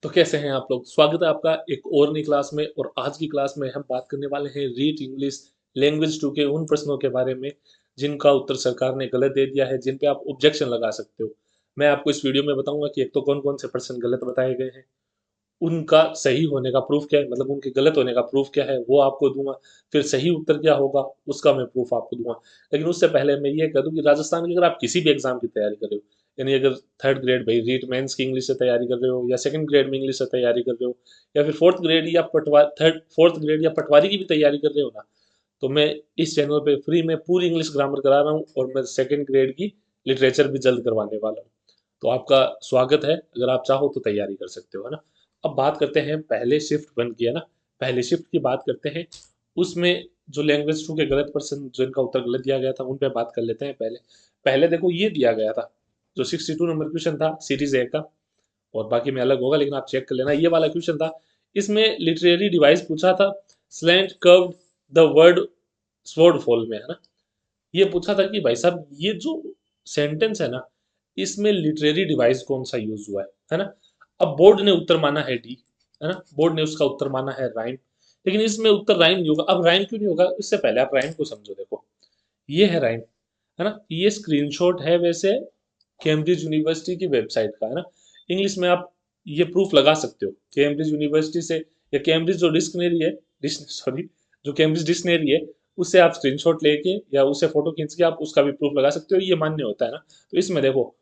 तो कैसे हैं आप लोग? स्वागत है आपका एक और नई क्लास में। और आज की क्लास में हम बात करने वाले हैं रीट इंग्लिश लैंग्वेज 2 के उन प्रश्नों के बारे में जिनका उत्तर सरकार ने गलत दे दिया है, जिन पे आप ऑब्जेक्शन लगा सकते हो। मैं आपको इस वीडियो में बताऊंगा कि एक तो कौन-कौन से प्रश्न गलत बताए गए हैं, उनका सही होने का प्रूफ क्या है, मतलब उनके गलत होने का प्रूफ क्या है वो आपको दूंगा। फिर सही उत्तर क्या होगा उसका मैं प्रूफ आपको दूंगा। लेकिन उससे पहले मैं ये कह दूं कि राजस्थान की अगर आप किसी भी एग्जाम की तैयारी कर रहे हो, यानी अगर थर्ड ग्रेड भाई रीट मेंस की इंग्लिश से तैयारी कर रहे हो, या सेकंड ग्रेड में इंग्लिश से तैयारी कर रहे हो, या फिर फोर्थ ग्रेड या पटवा थर्ड फोर्थ ग्रेड या पटवारी की भी तैयारी कर रहे हो ना, तो मैं इस चैनल पे फ्री में पूरी इंग्लिश ग्रामर करा रहा हूँ और मैं सेकंड ग्रेड की लिटरेचर भी जल्द करवाने वाला हूँ। तो आपका स्वागत है, अगर आप चाहो तो तैयारी कर सकते हो, है ना। अब बात करते हैं पहले शिफ्ट वन की, है ना। पहले शिफ्ट की बात करते हैं, उसमें जो लैंग्वेज 2 के गलत प्रश्न जिनका उत्तर गलत दिया गया था उन पे बात कर लेते हैं। पहले पहले देखो ये दिया गया था, जो 62 नंबर क्वेश्चन था सीरीज ए का, और बाकी में अलग होगा लेकिन आप चेक कर लेना। ये वाला क्वेश्चन था, इसमें लिटरेरी डिवाइस पूछा था, slant curved the word sword fall में, है ना। ये पूछा था कि भाई साहब ये जो सेंटेंस है ना, इसमें लिटरेरी डिवाइस कौन सा यूज हुआ है ना। अब बोर्ड ने उत्तर माना है डी, है ना। बोर्ड ने उसका उत्तर माना है राइम, लेकिन इसमें उत्तर राइम नहीं होगा। अब राइम क्यों नहीं होगा, इससे पहले आप राइम को समझो। देखो ये है राइम, है ना। ये स्क्रीनशॉट है वैसे कैम्ब्रिज यूनिवर्सिटी की वेबसाइट का, है ना। इंग्लिश में आप ये प्रूफ लगा सकते हो कैम्ब्रिज यूनिवर्सिटी से, या कैम्ब्रिज जो डिक्शनरी है, सॉरी, जो कैम्ब्रिज डिक्शनरी है उससे आप स्क्रीनशॉट लेके या उससे फोटो खींच के आप उसका भी प्रूफ लगा सकते हो, ये मान्य होता है ना। तो इसमें देखो,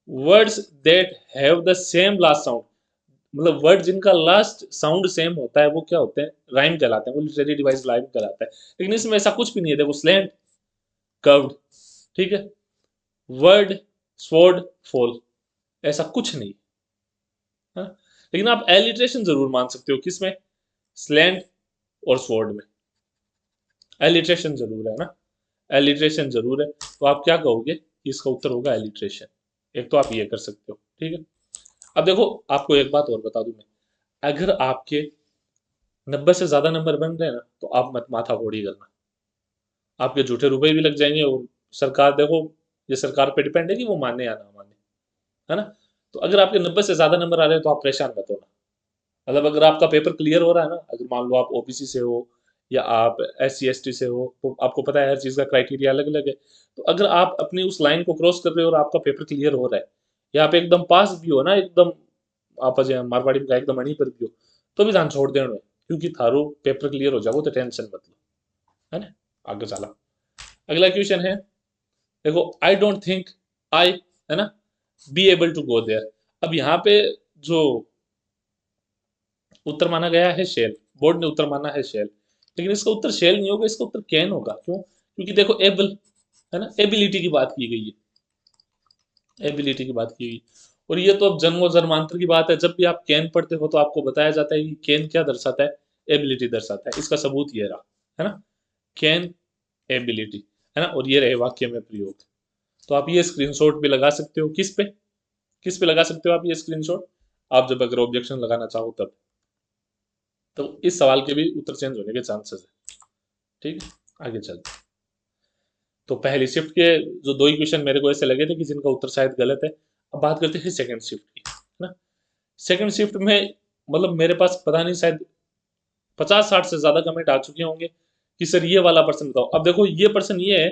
words that have the same last sound, मतलब वर्ड जिनका लास्ट साउंड सेम होता है वो क्या होते हैं, राइम कहलाते हैं, वो लिटरेरी डिवाइस राइम कहलाता है। लेकिन इसमें ऐसा कुछ भी नहीं है। देखो स्लैंट कर्व्ड, ठीक है, वर्ड स्वॉर्ड फॉल, ऐसा कुछ नहीं, हाँ? लेकिन आप एलिट्रेशन जरूर मान सकते हो, किसमें, स्लैंट और स्वॉर्ड में एलिट्रेशन जरूर है ना, एलिट्रेशन जरूर है। तो आप क्या कहोगे कि इसका उत्तर होगा एलिट्रेशन। एक तो आप ये कर सकते हो, ठीक है। अब देखो आपको एक बात और बता दूं मैं, अगर आपके 90 से ज्यादा नंबर बन रहे हैं ना, तो आप मत माथा फोड़ी करना, आपके झूठे रुपए भी लग जाएंगे। और सरकार देखो, ये सरकार पे डिपेंड है कि वो माने या ना माने, है ना। तो अगर आपके 90 से ज्यादा नंबर आ रहे हैं तो आप परेशान मत होना। मतलब अगर आपका पेपर क्लियर हो रहा है ना, अगर मान लो आप ओबीसी से हो या आप SC ST से हो, तो आपको पता है हर चीज़ का क्राइटेरिया अलग अलग है। तो अगर आप अपनी उस लाइन को क्रॉस कर रहे हो और आपका पेपर क्लियर हो रहा है, या आप एकदम पास भी हो ना, एकदम आप अजय मारवाड़ी में का एकदम अणी पर भी हो, तो भी ध्यान छोड़ देना, क्योंकि थारो पेपर क्लियर हो जाओ तो टेंशन मत लो, है ना। आगे चला, अगला क्वेश्चन है, देखो आई डोंट थिंक आई, है ना, be able to go there. अब यहाँ पे जो उत्तर माना गया है शेल, बोर्ड ने उत्तर माना है शेल, लेकिन इसका उत्तर शेल नहीं होगा, इसका उत्तर कैन होगा। क्यों? क्योंकि देखो एबल, है ना, एबिलिटी की बात की गई है, एबिलिटी की बात की गई। और ये तो अब जन्मों जन्मांतर की बात है, जब भी आप कैन पढ़ते हो तो आपको बताया जाता है कि कैन क्या दर्शाता है, एबिलिटी दर्शाता है। इसका सबूत ये रहा, है ना, कैन एबिलिटी, है ना। और ये रहे वाक्य में प्रयोग। तो आप ये स्क्रीनशॉट भी लगा सकते हो, किस पे, किस पे लगा सकते हो आप ये स्क्रीनशॉट, आप जब अगर ऑब्जेक्शन लगाना चाहो तब। तो इस सवाल के भी उत्तर चेंज होने के चांसेस है, ठीक है। आगे चलते हैं। तो पहली शिफ्ट के जो दो ही क्वेश्चन मेरे को ऐसे लगे थे कि जिनका उत्तर शायद गलत है। अब बात करते हैं सेकंड शिफ्ट की, है ना। सेकंड शिफ्ट में मतलब मेरे पास पता नहीं शायद 50-60 से ज्यादा कमेंट आ चुके होंगे कि सर ये वाला पर्सन बताओ। अब देखो ये पर्सन ये है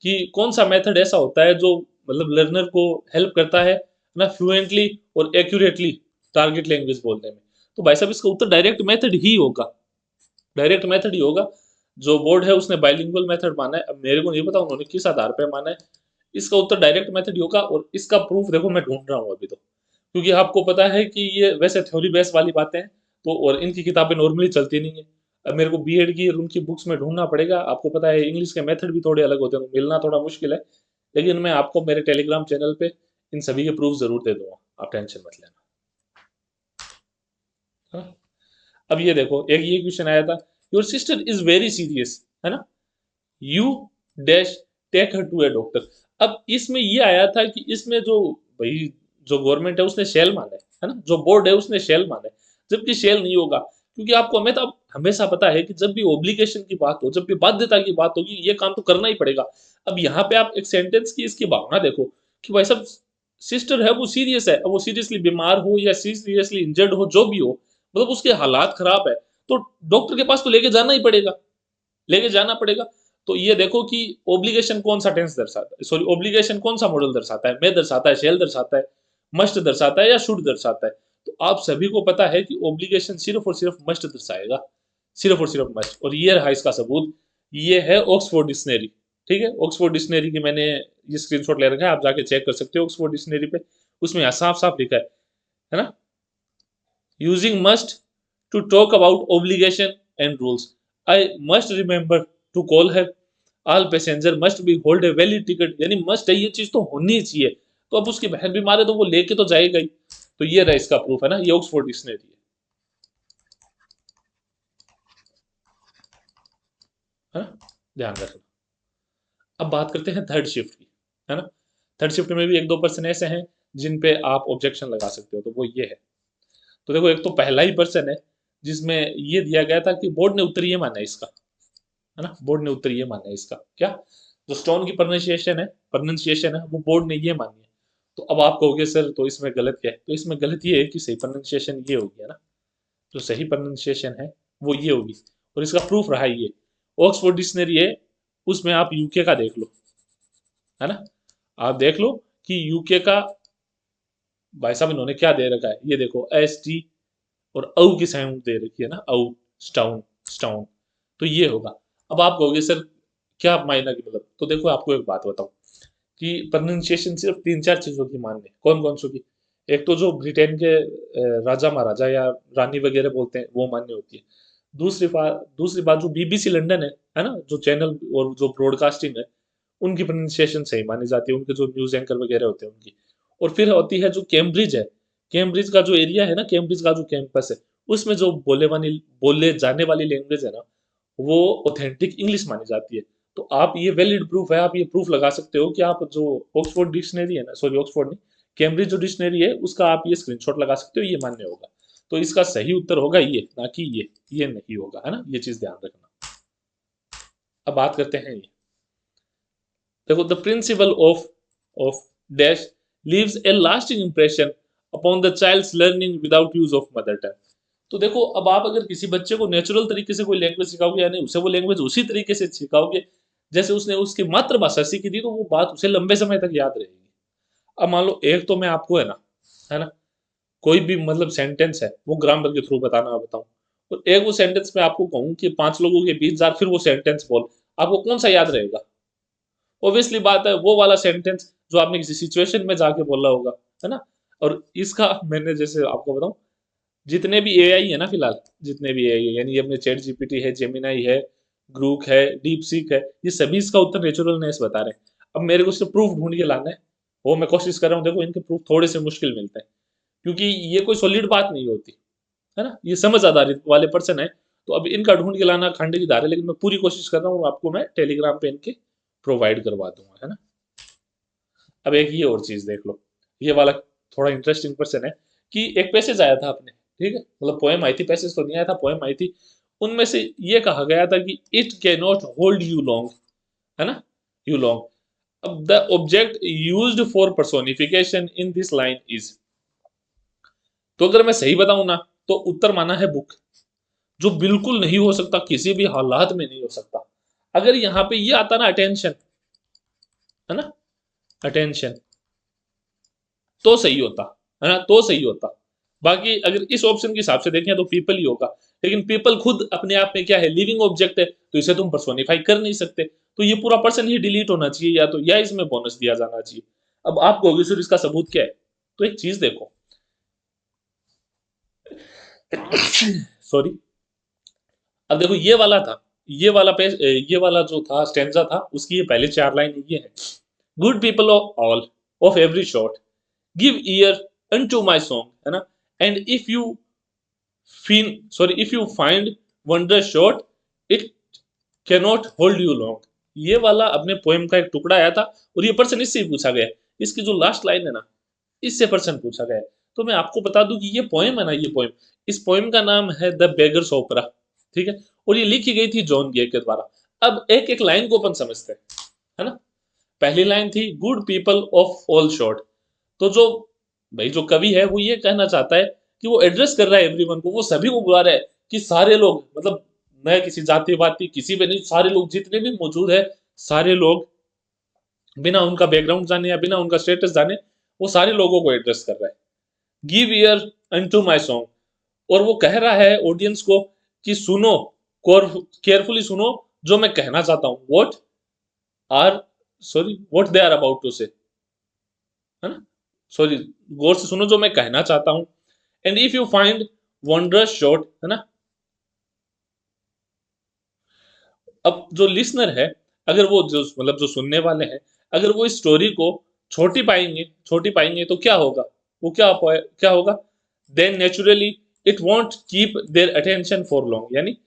कि कौन सा मेथड ऐसा होता है जो मतलब लर्नर को हेल्प करता है ना, फ्लुएंटली और एक्यूरेटली टारगेट लैंग्वेज बोलने में। तो भाई साहब इसका उत्तर डायरेक्ट मेथड ही होगा, डायरेक्ट मेथड ही होगा। जो बोर्ड है उसने बाइलिंगुअल मेथड माना है, अब मेरे को नहीं पता उन्होंने किस आधार पर माना है। इसका उत्तर डायरेक्ट मेथड ही होगा, और इसका प्रूफ देखो मैं ढूंढ रहा हूँ अभी तो, क्योंकि आपको पता है कि ये वैसे थ्योरी बेस वाली बातें हैं, तो और इनकी किताबें नॉर्मली चलती नहीं है। अब मेरे को बीएड की उनकी बुक्स में ढूंढना पड़ेगा। आपको पता है इंग्लिश के मेथड भी थोड़े अलग होते हैं, तो मिलना थोड़ा मुश्किल है। लेकिन मैं आपको मेरे टेलीग्राम चैनल पे इन सभी के प्रूफ जरूर दे दूंगा, आप टेंशन मत लेना, हाँ? अब ये देखो, एक ये क्वेश्चन आया था, your sister is very serious, है ना, you dash take her to a doctor. अब इसमें ये आया था कि इसमें जो भाई जो गवर्नमेंट है उसने शेल माना है ना, जो बोर्ड है उसने शेल माना है, जबकि शेल नहीं होगा। क्योंकि आपको हमें तो हमेशा पता है कि जब भी ओब्लिगेशन की बात हो, जब भी बाध्यता की बात होगी, ये काम तो करना ही पड़ेगा। अब यहाँ पे आप एक सेंटेंस की इसकी भावना देखो कि भाई साहब सिस्टर है वो सीरियस है, अब वो सीरियसली बीमार हो या सीरियसली इंजर्ड हो, जो भी हो, मतलब उसके हालात खराब है, तो डॉक्टर के पास तो लेके जाना ही पड़ेगा, लेके जाना पड़ेगा। तो ये देखो कि ऑब्लिगेशन कौन-सा टेंस दर्शाता है, सॉरी ऑब्लिगेशन कौन-सा मॉडल दर्शाता है, मे दर्शाता है, शैल दर्शाता है, मस्ट दर्शाता है या शुड दर्शाता है। तो आप सभी को पता है कि ऑब्लिगेशन सिर्फ़ और सिर्फ़ मस्ट दर्शाएगा, सिर्फ़ और सिर्फ़ मस्ट। और ये रहा इसका सबूत, ये है ऑक्सफोर्ड डिक्शनरी, ठीक है? ऑक्सफोर्ड डिक्शनरी की मैंने ये स्क्रीनशॉट ले रखा है, आप जाके चेक कर सकते हो ऑक्सफोर्ड डिक्शनरी पे, उसमें यहाँ साफ-साफ लिखा है ना? Using must to talk about obligation and rules. I must remember to call her. All passenger must be hold a valid ticket. यानी must है, ये चीज तो होनी ही चाहिए। तो अब उसकी बहन बीमार है तो वो लेके तो जाएगा ही। तो ये रहा इसका प्रूफ, है ना, ये ऑक्सफोर्ड डिक्शनरी है ना, ध्यान रखना। अब बात करते हैं थर्ड शिफ्ट की, है ना। थर्ड शिफ्ट में भी एक दो पर्सन ऐसे हैं जिन पे आप ऑब्जेक्शन लगा सकते हो, तो वो ये है। तो देखो, एक तो पहला ही पर्सन है जिसमें ये दिया गया था कि बोर्ड ने उत्तर ये माना है इसका, है ना, बोर्ड ने उत्तर ये माना है इसका, क्या, जो स्टोन की प्रोनाउंसिएशन है वो बोर्ड ने ये मानी है। तो अब आप कहोगे सर तो इसमें गलत क्या है, तो इसमें गलत ये है कि सही प्रोनाउंसिएशन ये होगी, है ना, जो सही प्रोनाउंसिएशन है वो ये होगी। और इसका प्रूफ रहा ये ऑक्सफोर्ड डिक्शनरी है, उसमें आप यूके का देख लो, है ना, आप देख लो कि यूके का भाई साहब इन्होंने क्या दे रखा है, ये देखो एस टी और औ की साउंड दे रखी है ना, औ, स्टाउन, स्टाउन, तो ये होगा। अब आप कहोगे सर क्या मायना की मतलब, तो देखो आपको एक बात बताऊं कि प्रोनाउंसिएशन सिर्फ तीन चार चीजों की मान्य है। कौन कौन सी की, एक तो जो ब्रिटेन के राजा महाराजा या रानी वगैरह बोलते हैं वो मान्य होती है। दूसरी बात जो बीबीसी लंदन है ना, जो चैनल और जो ब्रॉडकास्टिंग है, उनकी प्रोनाउंसिएशन सही मानी जाती है, उनके जो न्यूज़ एंकर वगैरह होते हैं उनकी। और फिर होती है जो कैम्ब्रिज है, कैम्ब्रिज का जो एरिया है ना, कैम्ब्रिज का जो कैंपस है, उसमें जो बोले जाने वाली लैंग्वेज है ना, वो ऑथेंटिक इंग्लिश मानी जाती है। तो आप ये वैलिड प्रूफ है, आप ये प्रूफ लगा सकते हो कि आप जो ऑक्सफोर्ड डिक्शनरी है ना, सॉरी ऑक्सफोर्ड नहीं, कैम्ब्रिज जो डिक्शनरी है उसका आप ये स्क्रीनशॉट लगा सकते हो, ये मान्य होगा। तो इसका सही उत्तर होगा ये, ना कि ये नहीं होगा, है ना, ये चीज़ ध्यान रखना। अब बात करते हैं ये, देखो the principle of dash leaves a lasting impression upon the child's learning without use of mother tongue. तो देखो, अब आप अगर किसी बच्चे को नेचुरल तरीके से कोई लैंग्वेज सिखाओगे, यानी उसे वो लैंग्वेज उसी तरीके से सिखाओगे जैसे उसने उसकी मातृभाषा सीखी थी, तो वो बात उसे लंबे समय तक याद रहेगी। अब मान लो एक तो मैं आपको है ना, कोई भी मतलब सेंटेंस है वो ग्रामर के थ्रू बताना बताऊं, और एक वो सेंटेंस में आपको कहूं कि पांच लोगों के बीच जा फिर वो सेंटेंस बोल, आपको कौन सा याद रहेगा? ऑब्वियसली बात है वो वाला सेंटेंस जो आपने किसी सिचुएशन में जाके बोला होगा, है ना। और इसका मैंने जैसे आपको बताऊं, जितने भी एआई है ना फिलहाल, जितने भी एआई है, यानी अपने चैट जीपीटी है, जेमिनाई है, ग्रूक है, डीप सीक है, ये सभी इसका उत्तर नेचुरलनेस बता रहे हैं। अब मेरे को सिर्फ प्रूफ ढूंढ के लाना है, वो मैं कोशिश कर रहा हूँ। देखो इनके प्रूफ थोड़े से मुश्किल मिलते हैं क्योंकि ये कोई सॉलिड बात नहीं होती, है ना, ये समझ आधारित वाले पर्सन है। तो अब इनका ढूंढ के लाना खंड की धार है, लेकिन मैं पूरी कोशिश कर रहा हूँ, आपको मैं टेलीग्राम पे इनके प्रोवाइड करवा दूंगा, है ना। अब एक ये और चीज देख लो, ये वाला थोड़ा इंटरेस्टिंग पर्सन है कि एक पैसेज आया था अपने, ठीक है, मतलब पोएम आई थी, पैसेज तो नहीं आया था, पोएम आई थी। उनमें से ये कहा गया था कि it can not hold you long, है ना, यू लॉन्ग। अब the object used for personification in this line is, तो अगर मैं सही बताऊं ना, तो उत्तर माना है बुक, जो बिल्कुल नहीं हो सकता, किसी भी हालात में नहीं हो सकता। अगर यहाँ पे ये आता ना अटेंशन, है ना, अटेंशन, तो सही होता, है ना, तो सही होता। बाकी अगर इस ऑप्शन के हिसाब से देखें तो पीपल ही होगा, लेकिन पीपल खुद अपने आप में क्या है, लिविंग ऑब्जेक्ट है, तो इसे तुम पर्सोनिफाई कर नहीं सकते। तो ये पूरा पर्सन ही डिलीट होना चाहिए, या तो या इसमें बोनस दिया जाना चाहिए। अब आप कहोगे सर इसका सबूत क्या है, तो एक चीज देखो, सॉरी, अब देखो ये वाला था, ये वाला जो था स्टेंजा था, उसकी ये पहले चार लाइन ये है, good people of all of every short give year unto my song, है ना, and if you find wonder short it cannot hold you long। ये वाला अपने पोएम का एक टुकड़ा आया था, और ये पर्सन इससे ही पूछा गया है। इसकी जो लास्ट लाइन है ना, इससे पर्सन पूछा गया है। तो मैं आपको बता दूं कि ये पोएम है ना, ये पोएम, इस पोएम का नाम है द बेगर्स ओपरा, ठीक है, और ये लिखी गई थी जॉन गे के द्वारा। अब एक एक लाइन को अपन समझते हैं, है ना। पहली लाइन थी good people of all short, तो जो भाई जो कवि है वो ये कहना चाहता है कि वो एड्रेस कर रहा है एवरीवन को, वो सभी को बुला रहा है कि सारे लोग, मतलब न किसी जाति वाति किसी पे नहीं, सारे लोग जितने भी मौजूद है, सारे लोग बिना उनका बैकग्राउंड जाने या बिना उनका स्टेटस जाने वो सारे लोगों को एड्रेस कर रहा है। Give year unto my song, और वो कह रहा है ऑडियंस को कि सुनो, केयरफुली सुनो जो मैं कहना चाहता हूँ, are what they are about to say, है ना, सॉरी, गौर से सुनो जो मैं कहना चाहता हूँ। And if you find wondrous shot, है ना, अब जो लिसनर है, अगर वो जो मतलब जो सुनने वाले हैं, अगर वो इस स्टोरी को छोटी पाएंगे तो क्या होगा, वो क्या होगा, then naturally it won't keep their attention for long, यानी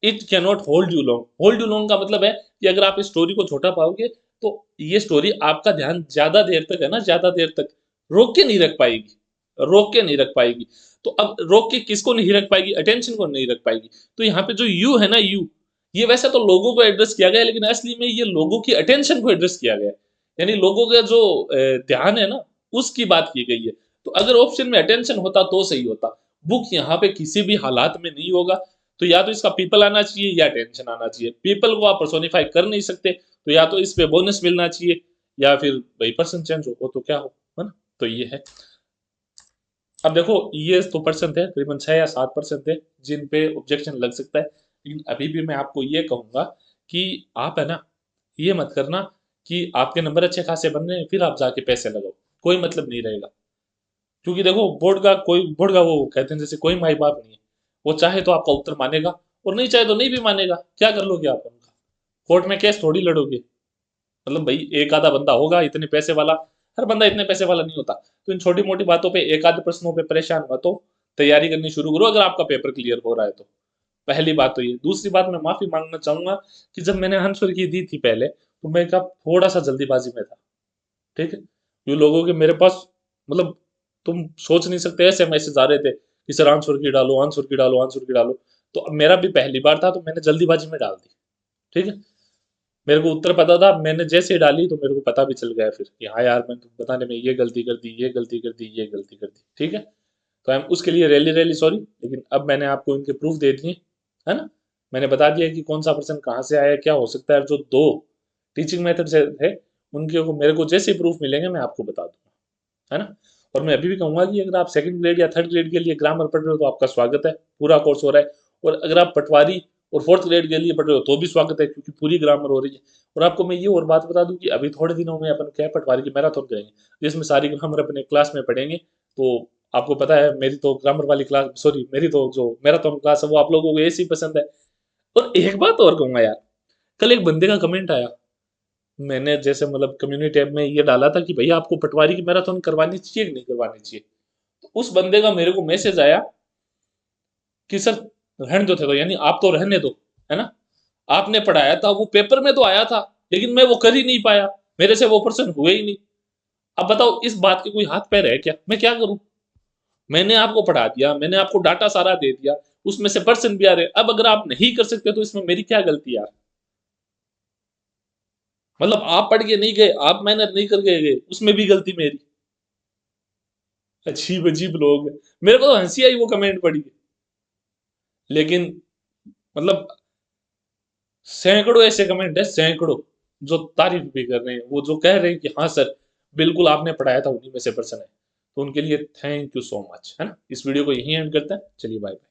it can not hold you long. Hold you long का मतलब है कि अगर आप इस स्टोरी को छोटा पाओगे तो ये स्टोरी आपका ध्यान ज्यादा देर तक, है ना, ज्यादा देर तक रोक के नहीं रख पाएगी, रोक के नहीं रख पाएगी। तो अब रोक के किसको नहीं रख पाएगी, अटेंशन को नहीं रख पाएगी। तो यहाँ पे जो यू है ना, यू, ये वैसे तो लोगों को एड्रेस किया गया है, लेकिन असली में ये लोगों की अटेंशन को एड्रेस किया गया है, यानी लोगों का जो ध्यान है ना, उसकी बात की गई है। तो अगर ऑप्शन में अटेंशन होता तो सही होता। बुक यहाँ पे किसी भी हालात में नहीं होगा। तो या तो इसका पीपल आना चाहिए या टेंशन आना चाहिए। पीपल को आप पर्सोनिफाई कर नहीं सकते, तो या तो इस पे बोनस मिलना चाहिए या फिर भाई पर्सन चेंज हो तो क्या हो, है ना। तो ये है। अब देखो ये तो पर्सन थे तकरीबन 6 या 7% थे जिन पे ऑब्जेक्शन लग सकता है, लेकिन अभी भी मैं आपको ये कहूंगा कि आप, है ना, ये मत करना कि आपके नंबर अच्छे खासे बन रहे हैं फिर आप जाके पैसे लगाओ, कोई मतलब नहीं रहेगा। क्योंकि देखो बोर्ड का वो कहते हैं जैसे कोई माई बाप नहीं है। वो चाहे तो आपका उत्तर मानेगा और नहीं चाहे तो नहीं भी मानेगा, क्या कर लोगे आप उनका, कोर्ट में केस थोड़ी लड़ोगे। मतलब भाई एक आधा बंदा होगा इतने पैसे वाला, हर बंदा इतने पैसे वाला नहीं होता। तो इन छोटी मोटी बातों पे, एक आधे प्रश्नों पे परेशान मत हो, तैयारी करनी शुरू करो अगर आपका पेपर क्लियर हो रहा है तो। पहली बात तो ये। दूसरी बात, मैं माफी मांगना चाहूंगा कि जब मैंने आंसर की दी थी पहले, तो मैं का थोड़ा सा जल्दीबाजी में था, ठीक है। ये लोगों के मेरे पास, मतलब तुम सोच नहीं सकते ऐसे मैसेज आ रहे थे कि सर आंसर की डालो, आंसर की डालो, आंसर की डालो। तो अब मेरा भी पहली बार था तो मैंने जल्दीबाजी में डाल दी, ठीक है। मेरे को उत्तर पता था, मैंने जैसे ही डाली तो मेरे को पता भी चल गया फिर कि हाँ यार मैंने तुम बताने में ये गलती कर दी, ये गलती कर दी, ये गलती कर दी, ठीक है। तो आई एम उसके लिए रियली रियली सॉरी, लेकिन अब मैंने आपको इनके प्रूफ दे दिए, है ना। मैंने बता दिया कि कौन सा पर्सन कहाँ से आया, क्या हो सकता है। जो दो टीचिंग मेथड से थे उनके को मेरे को जैसे प्रूफ मिलेंगे मैं आपको बता दूंगा, है ना। और मैं अभी भी कहूंगा कि अगर आप सेकंड ग्रेड या थर्ड ग्रेड के लिए ग्रामर पढ़ रहे हो तो आपका स्वागत है, पूरा कोर्स हो रहा है। और अगर आप पटवारी और फोर्थ ग्रेड के लिए पढ़ रहे हो तो भी स्वागत है, क्योंकि पूरी ग्रामर हो रही है। और आपको मैं ये और बात बता दूं कि अभी थोड़े दिनों में अपन क्या है, पटवारी की मैराथन करेंगे जिसमें सारी ग्रामर अपने क्लास में पढ़ेंगे। तो आपको पता है मेरी तो ग्रामर वाली क्लास, सॉरी मेरी तो जो मैराथन क्लास है वो आप लोगों को ऐसी पसंद है। और एक बात और कहूंगा यार, कल एक बंदे का कमेंट आया, मैंने जैसे मतलब कम्युनिटी टैब में ये डाला था कि भैया आपको पटवारी की मैराथन करवानी चाहिए कि नहीं करवानी चाहिए। तो उस बंदे का मेरे को मैसेज आया कि सर रहने दो थे, तो यानी आप तो रहने दो, है ना, आपने पढ़ाया था वो पेपर में तो आया था, लेकिन मैं वो कर ही नहीं पाया, मेरे से वो पर्सन हुए ही नहीं। अब बताओ इस बात के कोई हाथ पैर है क्या, मैं क्या करूं। मैंने आपको पढ़ा दिया, मैंने आपको डाटा सारा दे दिया, उसमें से पर्सन भी आ रहे, अब अगर आप नहीं कर सकते तो इसमें मेरी क्या गलती यार। मतलब आप पढ़ के नहीं गए, आप मेहनत नहीं कर गए, उसमें भी गलती मेरी। अजीब अजीब लोग हैं। मेरे को तो हंसी आई वो कमेंट पढ़ी के। लेकिन मतलब सैकड़ों ऐसे कमेंट है, सैकड़ों, जो तारीफ भी कर रहे हैं, वो जो कह रहे हैं कि हाँ सर बिल्कुल आपने पढ़ाया था उन्हीं में से पर्सन है। तो उनके लिए थैंक यू सो मच, है ना। इस वीडियो को यहीं एंड करते हैं, चलिए बाय बाय।